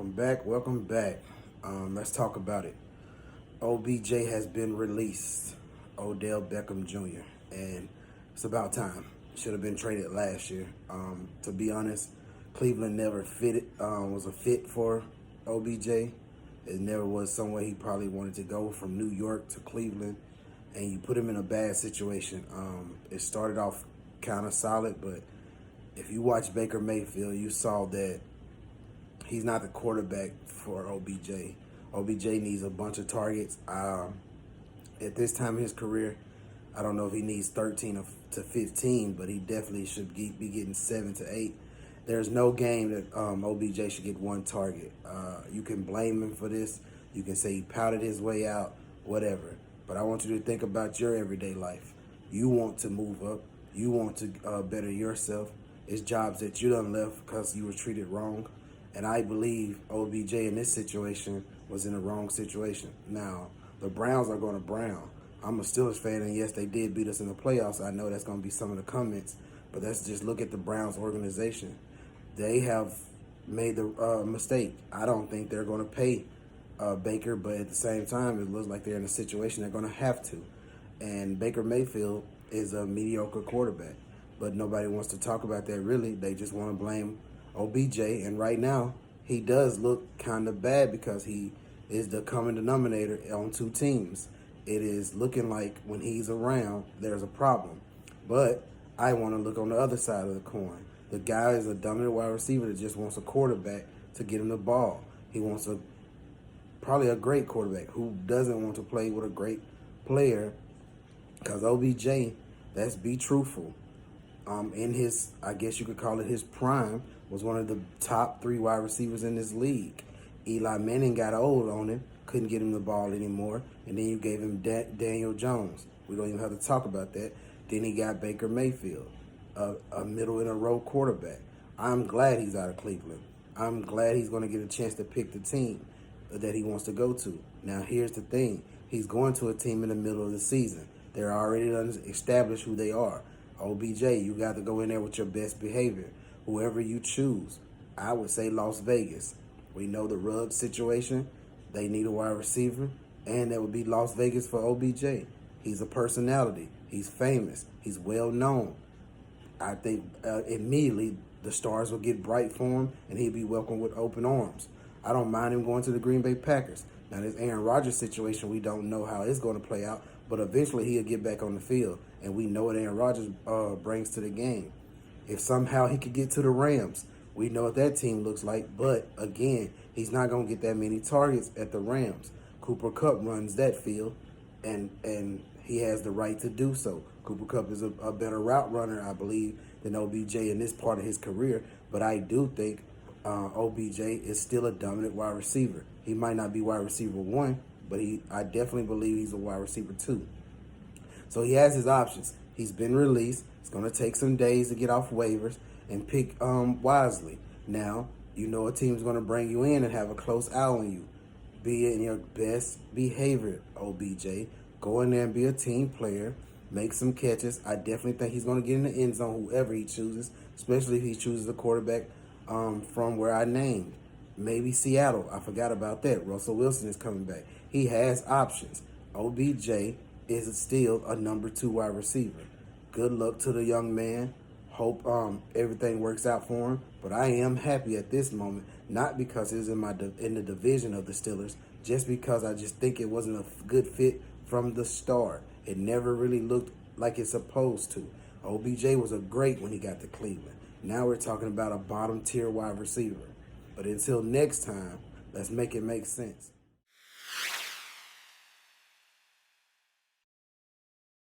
Welcome back. Let's talk about it. OBJ has been released, Odell Beckham Jr., and it's about time. Should have been traded last year. To be honest, Cleveland never was a fit for OBJ. It never was somewhere he probably wanted to go from New York to Cleveland, and you put him in a bad situation. It started off kind of solid, but if you watch Baker Mayfield, you saw that he's not the quarterback for OBJ. OBJ needs a bunch of targets. At this time in his career, I don't know if he needs 13 to 15, but he definitely should be getting 7 to 8. There's no game that OBJ should get one target. You can blame him for this. You can say he pouted his way out, whatever. But I want you to think about your everyday life. You want to move up. You want to better yourself. It's jobs that you done left because you were treated wrong. And I believe OBJ in this situation was in the wrong situation. Now, the Browns are going to Brown. I'm a Steelers fan, and yes, they did beat us in the playoffs. I know that's going to be some of the comments, but let's just look at the Browns organization. They have made the mistake. I don't think they're going to pay Baker, but at the same time, it looks like they're in a situation they're going to have to. And Baker Mayfield is a mediocre quarterback, but nobody wants to talk about that really. They just want to blame OBJ, and right now he does look kind of bad because he is the common denominator on two teams. It is looking like when he's around, there's a problem. But I want to look on the other side of the coin. The guy is a dominant wide receiver that just wants a quarterback to get him the ball. He wants probably a great quarterback who doesn't want to play with a great player, because OBJ, let's be truthful, in his, I guess you could call it his prime, was one of the top 3 wide receivers in this league. Eli Manning got old on him, couldn't get him the ball anymore, and then you gave him Daniel Jones. We don't even have to talk about that. Then he got Baker Mayfield, a middle-in-a-row quarterback. I'm glad he's out of Cleveland. I'm glad he's going to get a chance to pick the team that he wants to go to. Now, here's the thing. He's going to a team in the middle of the season. They're already established who they are. OBJ, you got to go in there with your best behavior. Whoever you choose, I would say Las Vegas. We know the Ruggs situation. They need a wide receiver, and that would be Las Vegas for OBJ. He's a personality. He's famous. He's well known. I think immediately the stars will get bright for him, and he'll be welcomed with open arms. I don't mind him going to the Green Bay Packers. Now, this Aaron Rodgers situation, we don't know how it's going to play out, but eventually he'll get back on the field, and we know what Aaron Rodgers brings to the game. If somehow he could get to the Rams, we know what that team looks like, but again, he's not going to get that many targets at the Rams. Cooper Kupp runs that field, and he has the right to do so. Cooper Kupp is a better route runner, I believe, than OBJ in this part of his career, but I do think OBJ is still a dominant wide receiver. He might not be wide receiver 1, but I definitely believe he's a wide receiver 2. So he has his options. He's been released. It's going to take some days to get off waivers and pick wisely. Now, you know a team's going to bring you in and have a close eye on you. Be in your best behavior, OBJ. Go in there and be a team player. Make some catches. I definitely think he's going to get in the end zone, whoever he chooses, especially if he chooses a quarterback from where I named. Maybe Seattle. I forgot about that. Russell Wilson is coming back. He has options. OBJ is still a number 2 wide receiver. Good luck to the young man. Hope everything works out for him. But I am happy at this moment, not because it's in the division of the Steelers, just because I just think it wasn't a good fit from the start. It never really looked like it's supposed to. OBJ was a great when he got to Cleveland. Now we're talking about a bottom tier wide receiver. But until next time, let's make it make sense.